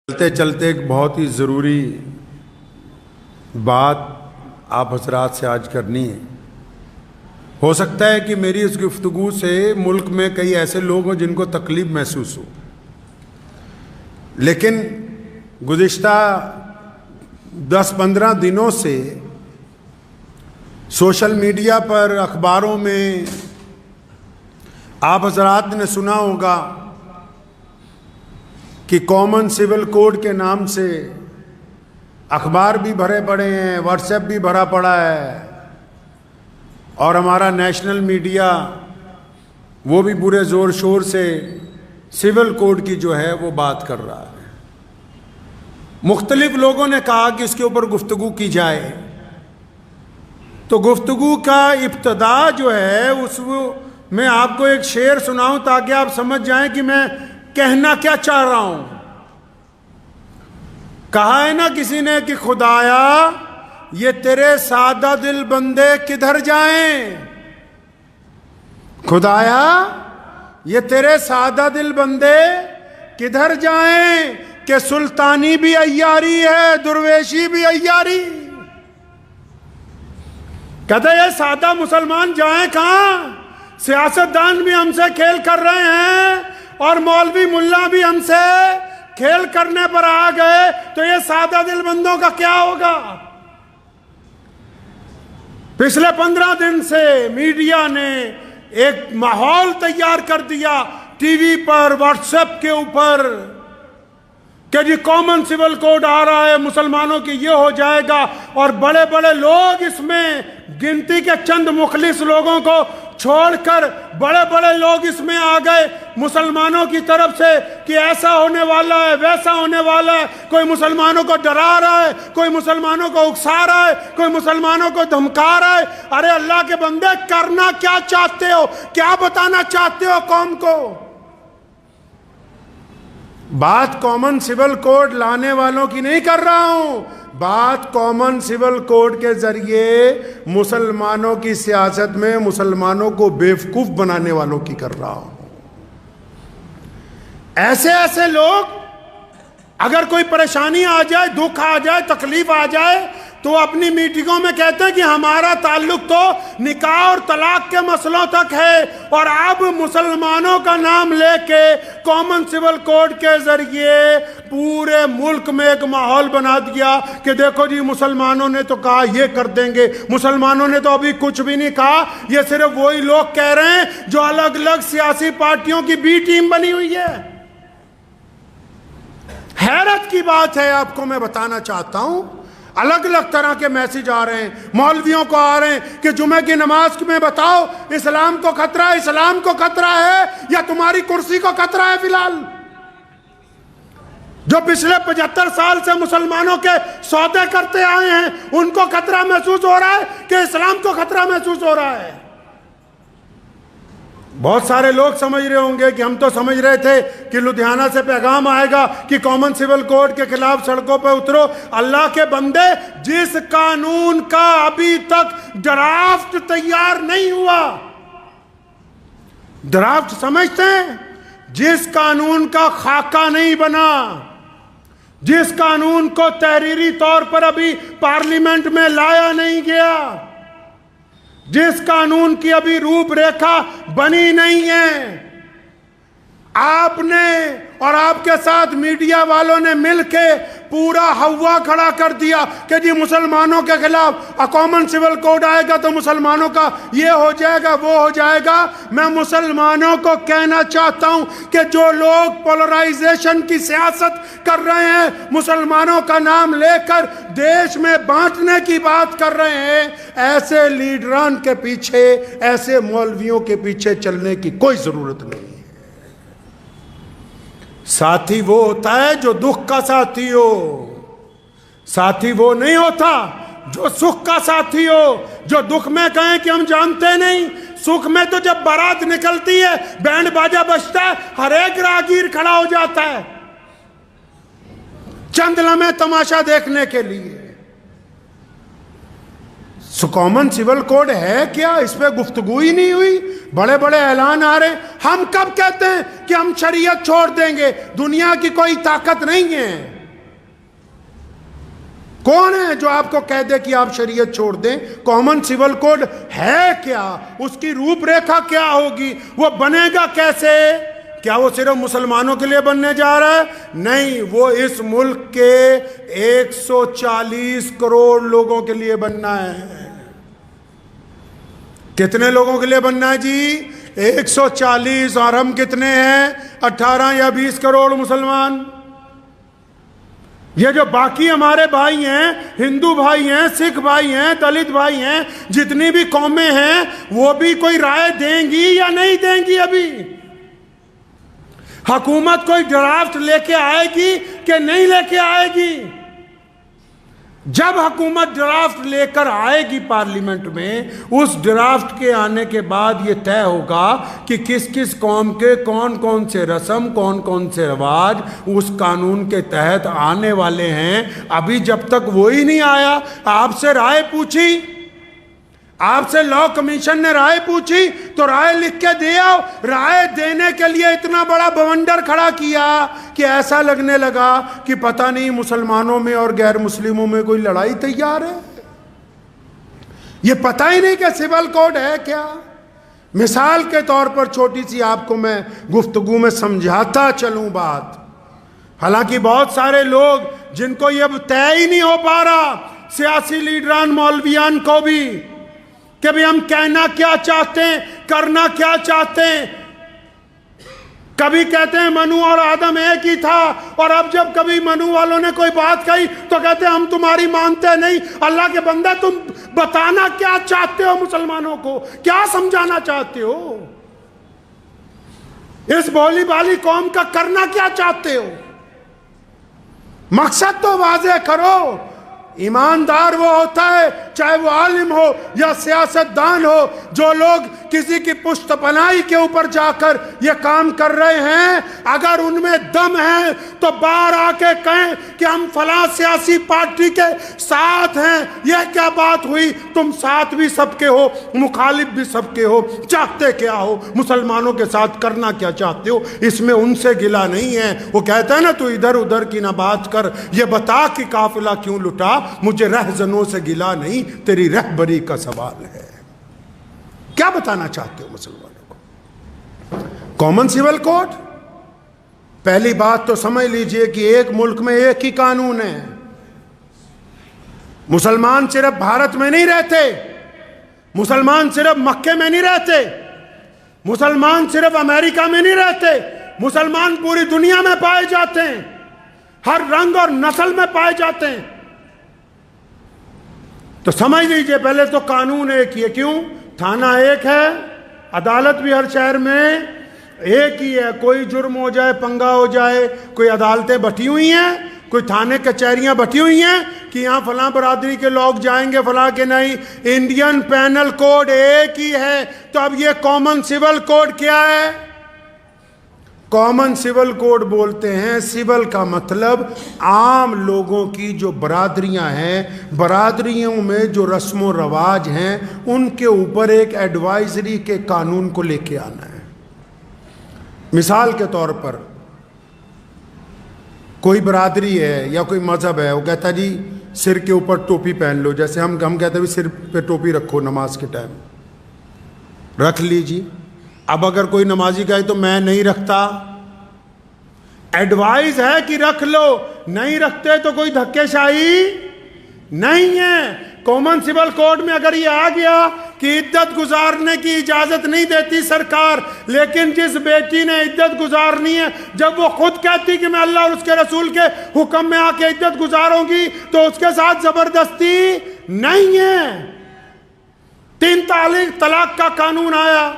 چلتے چلتے ایک بہت ہی ضروری بات آپ حضرات سے آج کرنی ہے۔ ہو سکتا ہے کہ میری اس گفتگو سے ملک میں کئی ایسے لوگ ہوں جن کو تکلیف محسوس ہو، لیکن گزشتہ 10-15 دنوں سے سوشل میڈیا پر، اخباروں میں آپ حضرات نے سنا ہوگا کہ کامن سول کوڈ کے نام سے اخبار بھی بھرے پڑے ہیں، واٹس ایپ بھی بھرا پڑا ہے، اور ہمارا نیشنل میڈیا وہ بھی پورے زور شور سے سول کوڈ کی جو ہے وہ بات کر رہا ہے۔ مختلف لوگوں نے کہا کہ اس کے اوپر گفتگو کی جائے، تو گفتگو کا ابتدا جو ہے اس میں آپ کو ایک شعر سناؤں تاکہ آپ سمجھ جائیں کہ میں کہنا کیا چاہ رہا ہوں۔ کہا ہے نا کسی نے کہ خدایا یہ تیرے سادہ دل بندے کدھر جائیں، خدایا یہ تیرے سادہ دل بندے کدھر جائیں، کہ سلطانی بھی عیاری ہے درویشی بھی عیاری۔ کہتے یہ سادہ مسلمان جائیں کہاں، سیاستدان بھی ہم سے کھیل کر رہے ہیں اور مولوی ملا بھی ہم سے کھیل کرنے پر آ گئے، تو یہ سادہ دل بندوں کا کیا ہوگا۔ پچھلے 15 دن سے میڈیا نے ایک ماحول تیار کر دیا ٹی وی پر، واٹس ایپ کے اوپر، کہ جی کامن سول کوڈ آ رہا ہے، مسلمانوں کی یہ ہو جائے گا، اور بڑے بڑے لوگ اس میں، گنتی کے چند مخلص لوگوں کو چھوڑ کر بڑے بڑے لوگ اس میں آ گئے مسلمانوں کی طرف سے کہ ایسا ہونے والا ہے، ویسا ہونے والا ہے۔ کوئی مسلمانوں کو ڈرا رہا ہے، کوئی مسلمانوں کو اکسا رہا ہے، کوئی مسلمانوں کو دھمکا رہا ہے۔ ارے اللہ کے بندے، کرنا کیا چاہتے ہو، کیا بتانا چاہتے ہو قوم کو؟ بات کامن سول کوڈ لانے والوں کی نہیں کر رہا ہوں، بات کامن سول کوڈ کے ذریعے مسلمانوں کی سیاست میں مسلمانوں کو بیوقوف بنانے والوں کی کر رہا ہوں۔ ایسے ایسے لوگ اگر کوئی پریشانی آ جائے، دکھ آ جائے، تکلیف آ جائے، تو اپنی میٹنگوں میں کہتے ہیں کہ ہمارا تعلق تو نکاح اور طلاق کے مسئلوں تک ہے، اور اب مسلمانوں کا نام لے کے کامن سول کوڈ کے ذریعے پورے ملک میں ایک ماحول بنا دیا کہ دیکھو جی مسلمانوں نے تو کہا یہ کر دیں گے، مسلمانوں نے تو ابھی کچھ بھی نہیں کہا، یہ صرف وہی لوگ کہہ رہے ہیں جو الگ الگ سیاسی پارٹیوں کی بی ٹیم بنی ہوئی ہے۔ حیرت کی بات ہے، آپ کو میں بتانا چاہتا ہوں، الگ الگ طرح کے میسج آ رہے ہیں، مولویوں کو آ رہے ہیں کہ جمعہ کی نماز میں بتاؤ اسلام کو خطرہ ہے، اسلام کو خطرہ ہے یا تمہاری کرسی کو خطرہ ہے؟ فی الحال جو پچھلے 75 سال سے مسلمانوں کے سودے کرتے آئے ہیں ان کو خطرہ محسوس ہو رہا ہے کہ اسلام کو خطرہ محسوس ہو رہا ہے؟ بہت سارے لوگ سمجھ رہے ہوں گے کہ ہم تو سمجھ رہے تھے کہ لدھیانہ سے پیغام آئے گا کہ کامن سول کوڈ کے خلاف سڑکوں پہ اترو۔ اللہ کے بندے، جس قانون کا ابھی تک ڈرافٹ تیار نہیں ہوا، ڈرافٹ سمجھتے ہیں، جس قانون کا خاکہ نہیں بنا، جس قانون کو تحریری طور پر ابھی پارلیمنٹ میں لایا نہیں گیا، جس قانون کی ابھی روپ ریکھا بنی نہیں ہے، آپ نے اور آپ کے ساتھ میڈیا والوں نے مل کے پورا ہوا کھڑا کر دیا کہ جی مسلمانوں کے خلاف کامن سول کوڈ آئے گا تو مسلمانوں کا یہ ہو جائے گا، وہ ہو جائے گا۔ میں مسلمانوں کو کہنا چاہتا ہوں کہ جو لوگ پولرائزیشن کی سیاست کر رہے ہیں، مسلمانوں کا نام لے کر دیش میں بانٹنے کی بات کر رہے ہیں، ایسے لیڈران کے پیچھے، ایسے مولویوں کے پیچھے چلنے کی کوئی ضرورت نہیں ہے۔ ساتھی وہ ہوتا ہے جو دکھ کا ساتھی ہو، ساتھی وہ نہیں ہوتا جو سکھ کا ساتھی ہو، جو دکھ میں کہیں کہ ہم جانتے نہیں، سکھ میں تو جب بارات نکلتی ہے، بینڈ باجا بجتا ہے، ہر ایک راہگیر کھڑا ہو جاتا ہے چند لمحے تماشا دیکھنے کے لیے۔ کامن سول کوڈ ہے کیا؟ اس پہ گفتگو ہی نہیں ہوئی، بڑے بڑے اعلان آ رہے ہیں۔ ہم کب کہتے ہیں کہ ہم شریعت چھوڑ دیں گے؟ دنیا کی کوئی طاقت نہیں ہے کون ہے جو آپ کو کہہ دے کہ آپ شریعت چھوڑ دیں؟ کامن سول کوڈ ہے کیا؟ اس کی روپ ریکھا کیا ہوگی؟ وہ بنے گا کیسے؟ کیا وہ صرف مسلمانوں کے لیے بننے جا رہا ہے؟ نہیں، وہ اس ملک کے 140 کروڑ لوگوں کے لیے بننا ہے۔ کتنے لوگوں کے لیے بننا ہے جی؟ 140، اور ہم کتنے ہیں؟ 18 یا 20 کروڑ مسلمان۔ یہ جو باقی ہمارے بھائی ہیں، ہندو بھائی ہیں، سکھ بھائی ہیں، دلت بھائی ہیں، جتنی بھی قومیں ہیں، وہ بھی کوئی رائے دیں گی یا نہیں دیں گی؟ ابھی حکومت کوئی ڈرافٹ لے کے آئے گی کہ نہیں لے کے آئے گی؟ جب حکومت ڈرافٹ لے کر آئے گی پارلیمنٹ میں، اس ڈرافٹ کے آنے کے بعد یہ طے ہوگا کہ کس کس قوم کے کون کون سے رسم، کون کون سے رواج اس قانون کے تحت آنے والے ہیں۔ ابھی جب تک وہی نہیں آیا، آپ سے رائے پوچھی، آپ سے لا کمیشن نے رائے پوچھی تو رائے لکھ کے دیا۔ رائے دینے کے لیے اتنا بڑا بونڈر کھڑا کیا کہ ایسا لگنے لگا کہ پتہ نہیں مسلمانوں میں اور غیر مسلموں میں کوئی لڑائی تیار ہے۔ یہ پتہ ہی نہیں کہ سول کوڈ ہے کیا۔ مثال کے طور پر چھوٹی سی آپ کو میں گفتگو میں سمجھاتا چلوں بات، حالانکہ بہت سارے لوگ جن کو یہ طے ہی نہیں ہو پا رہا، سیاسی لیڈران مولویان کو بھی، کہ بھی ہم کہنا کیا چاہتے ہیں، کرنا کیا چاہتے ہیں۔ کبھی کہتے ہیں منو اور آدم ایک ہی تھا، اور اب جب کبھی منو والوں نے کوئی بات کہی تو کہتے ہیں ہم تمہاری مانتے نہیں۔ اللہ کے بندے، تم بتانا کیا چاہتے ہو مسلمانوں کو؟ کیا سمجھانا چاہتے ہو؟ اس بولی بالی قوم کا کرنا کیا چاہتے ہو؟ مقصد تو واضح کرو۔ ایماندار وہ ہوتا ہے، چاہے وہ عالم ہو یا سیاستدان ہو، جو لوگ کسی کی پشت پناہی کے اوپر جا کر یہ کام کر رہے ہیں، اگر ان میں دم ہے تو باہر آ کے کہیں کہ ہم فلاں سیاسی پارٹی کے ساتھ ہیں۔ یہ کیا بات ہوئی؟ تم ساتھ بھی سب کے ہو، مخالف بھی سب کے ہو، چاہتے کیا ہو؟ مسلمانوں کے ساتھ کرنا کیا چاہتے ہو؟ اس میں ان سے گلا نہیں ہے۔ وہ کہتا ہے نا، تو ادھر ادھر کی نہ بات کر، یہ بتا کہ قافلہ کیوں لٹا، مجھے رہزنوں سے گلا نہیں، تیری رہبری کا سوال ہے۔ کیا بتانا چاہتے ہو مسلمانوں کو؟ کامن سول کوڈ، پہلی بات تو سمجھ لیجئے کہ ایک ملک میں ایک ہی قانون ہے۔ مسلمان صرف بھارت میں نہیں رہتے، مسلمان صرف مکے میں نہیں رہتے، مسلمان صرف امریکہ میں نہیں رہتے، مسلمان پوری دنیا میں پائے جاتے ہیں، ہر رنگ اور نسل میں پائے جاتے ہیں۔ تو سمجھ لیجئے پہلے تو قانون ایک ہی ہے۔ کیوں؟ تھانہ ایک ہے، عدالت بھی ہر شہر میں ایک ہی ہے۔ کوئی جرم ہو جائے، پنگا ہو جائے، کوئی عدالتیں بٹی ہوئی ہیں، کوئی تھانے کچہریاں بٹی ہوئی ہیں کہ یہاں فلاں برادری کے لوگ جائیں گے، فلاں کے نہیں۔ انڈین پینل کوڈ ایک ہی ہے۔ تو اب یہ کامن سول کوڈ کیا ہے؟ کامن سول کوڈ بولتے ہیں، سول کا مطلب عام لوگوں کی جو برادریاں ہیں، برادریوں میں جو رسم و رواج ہیں، ان کے اوپر ایک ایڈوائزری کے قانون کو لے کے آنا ہے۔ مثال کے طور پر کوئی برادری ہے یا کوئی مذہب ہے، وہ کہتا ہے جی سر کے اوپر ٹوپی پہن لو، جیسے ہم کہتے ہیں سر پہ ٹوپی رکھو نماز کے ٹائم، رکھ لیجیے۔ اب اگر کوئی نمازی کہے تو میں نہیں رکھتا، ایڈوائز ہے کہ رکھ لو، نہیں رکھتے تو کوئی دھکے شاہی نہیں ہے۔ کامن سول کوڈ میں اگر یہ آ گیا کہ عدت گزارنے کی اجازت نہیں دیتی سرکار، لیکن جس بیٹی نے عدت گزارنی ہے، جب وہ خود کہتی کہ میں اللہ اور اس کے رسول کے حکم میں آ کے عدت گزاروں گی، تو اس کے ساتھ زبردستی نہیں ہے۔ 3 طلاق کا قانون آیا،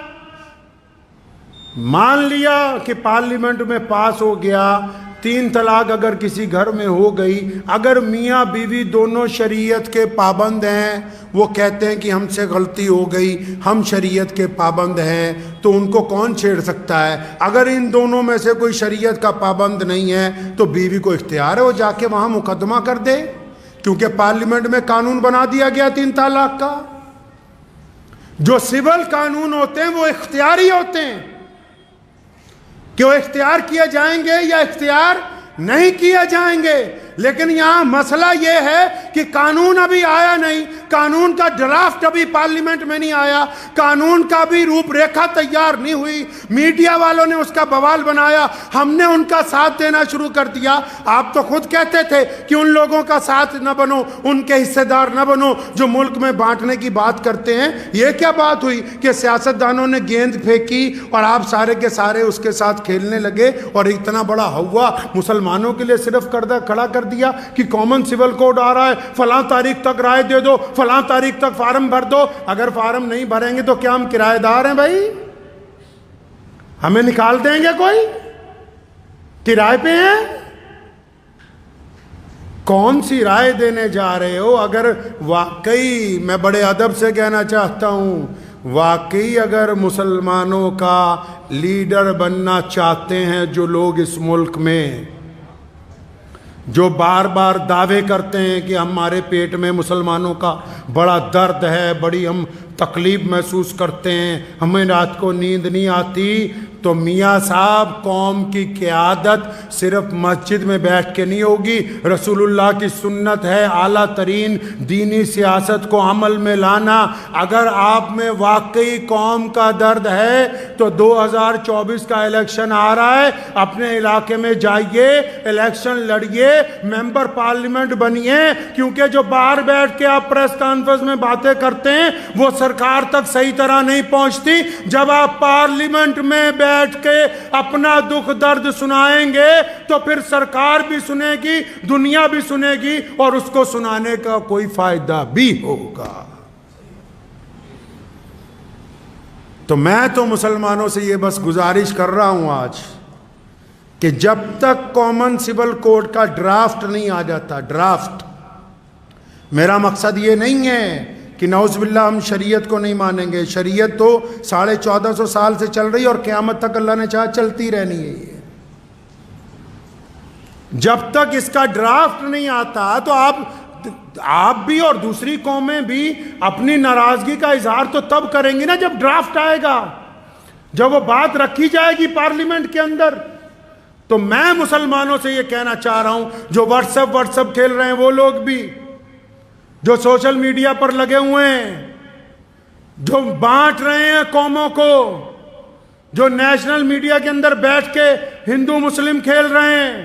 مان لیا کہ پارلیمنٹ میں پاس ہو گیا، 3 طلاق اگر کسی گھر میں ہو گئی، اگر میاں بیوی دونوں شریعت کے پابند ہیں، وہ کہتے ہیں کہ ہم سے غلطی ہو گئی، ہم شریعت کے پابند ہیں، تو ان کو کون چھیڑ سکتا ہے؟ اگر ان دونوں میں سے کوئی شریعت کا پابند نہیں ہے تو بیوی کو اختیار ہے وہ جا کے وہاں مقدمہ کر دے، کیونکہ پارلیمنٹ میں قانون بنا دیا گیا 3 طلاق کا۔ جو سول قانون ہوتے ہیں وہ اختیاری ہوتے ہیں کہ وہ اختیار کیے جائیں گے یا اختیار نہیں کیے جائیں گے۔ لیکن یہاں مسئلہ یہ ہے کہ قانون ابھی آیا نہیں، قانون کا ڈرافٹ ابھی پارلیمنٹ میں نہیں آیا، قانون کا بھی روپ ریکھا تیار نہیں ہوئی، میڈیا والوں نے اس کا بوال بنایا، ہم نے ان کا ساتھ دینا شروع کر دیا۔ آپ تو خود کہتے تھے کہ ان لوگوں کا ساتھ نہ بنو، ان کے حصے دار نہ بنو جو ملک میں بانٹنے کی بات کرتے ہیں۔ یہ کیا بات ہوئی کہ سیاستدانوں نے گیند پھینکی اور آپ سارے کے سارے اس کے ساتھ کھیلنے لگے اور اتنا بڑا ہوا مسلمانوں کے لیے صرف کھڑا کر دیا کہ کامن سول کوڈ آ رہا ہے، فلاں تاریخ تک رائے دے دو، فلاں تاریخ تک فارم بھر دو۔ اگر فارم نہیں بھریں گے تو کیا ہم کرایہ دار ہیں بھائی؟ ہمیں نکال دیں گے کوئی؟ کرائے پہ ہیں؟ کون سی رائے دینے جا رہے ہو؟ اگر واقعی، میں بڑے ادب سے کہنا چاہتا ہوں، واقعی اگر مسلمانوں کا لیڈر بننا چاہتے ہیں جو لوگ اس ملک میں جو بار بار دعوے کرتے ہیں کہ ہمارے پیٹ میں مسلمانوں کا بڑا درد ہے، بڑی ہم تکلیف محسوس کرتے ہیں، ہمیں رات کو نیند نہیں آتی، تو میاں صاحب قوم کی قیادت صرف مسجد میں بیٹھ کے نہیں ہوگی۔ رسول اللہ کی سنت ہے اعلیٰ ترین دینی سیاست کو عمل میں لانا۔ اگر آپ میں واقعی قوم کا درد ہے تو 2024 کا الیکشن آ رہا ہے، اپنے علاقے میں جائیے، الیکشن لڑیے، ممبر پارلیمنٹ بنیے، کیونکہ جو باہر بیٹھ کے آپ پریس کانفرنس میں باتیں کرتے ہیں وہ سرکار تک صحیح طرح نہیں پہنچتی۔ جب آپ پارلیمنٹ میں بیٹھ کے اپنا دکھ درد سنائیں گے تو پھر سرکار بھی سنے گی، دنیا بھی سنے گی، اور اس کو سنانے کا کوئی فائدہ بھی ہوگا۔ تو میں تو مسلمانوں سے یہ بس گزارش کر رہا ہوں آج کہ جب تک کامن سول کوڈ کا ڈرافٹ نہیں آ جاتا، ڈرافٹ، میرا مقصد یہ نہیں ہے کہ نعوذ باللہ ہم شریعت کو نہیں مانیں گے، شریعت تو 1450 سال سے چل رہی ہے اور قیامت تک اللہ نے چاہا چلتی رہنی ہے۔ یہ جب تک اس کا ڈرافٹ نہیں آتا تو آپ بھی اور دوسری قومیں بھی اپنی ناراضگی کا اظہار تو تب کریں گی نا جب ڈرافٹ آئے گا، جب وہ بات رکھی جائے گی پارلیمنٹ کے اندر۔ تو میں مسلمانوں سے یہ کہنا چاہ رہا ہوں، جو واٹس ایپ کھیل رہے ہیں وہ لوگ بھی، جو سوشل میڈیا پر لگے ہوئے ہیں، جو بانٹ رہے ہیں قوموں کو، جو نیشنل میڈیا کے اندر بیٹھ کے ہندو مسلم کھیل رہے ہیں،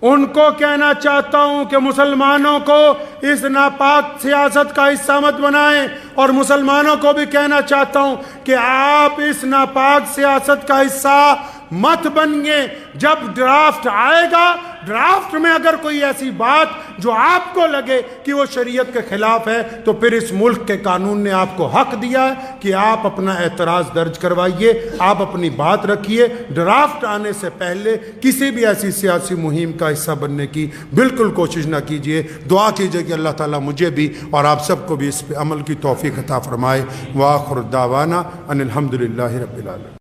ان کو کہنا چاہتا ہوں کہ مسلمانوں کو اس ناپاک سیاست کا حصہ مت بنائیں، اور مسلمانوں کو بھی کہنا چاہتا ہوں کہ آپ اس ناپاک سیاست کا حصہ مت بنیے۔ جب ڈرافٹ آئے گا، ڈرافٹ میں اگر کوئی ایسی بات جو آپ کو لگے کہ وہ شریعت کے خلاف ہے، تو پھر اس ملک کے قانون نے آپ کو حق دیا ہے کہ آپ اپنا اعتراض درج کروائیے، آپ اپنی بات رکھیے۔ ڈرافٹ آنے سے پہلے کسی بھی ایسی سیاسی مہم کا حصہ بننے کی بالکل کوشش نہ کیجیے۔ دعا کیجیے کہ اللہ تعالیٰ مجھے بھی اور آپ سب کو بھی اس پہ عمل کی توفیق عطا فرمائے۔ وآخر دعوانا ان الحمدللہ رب العالمین۔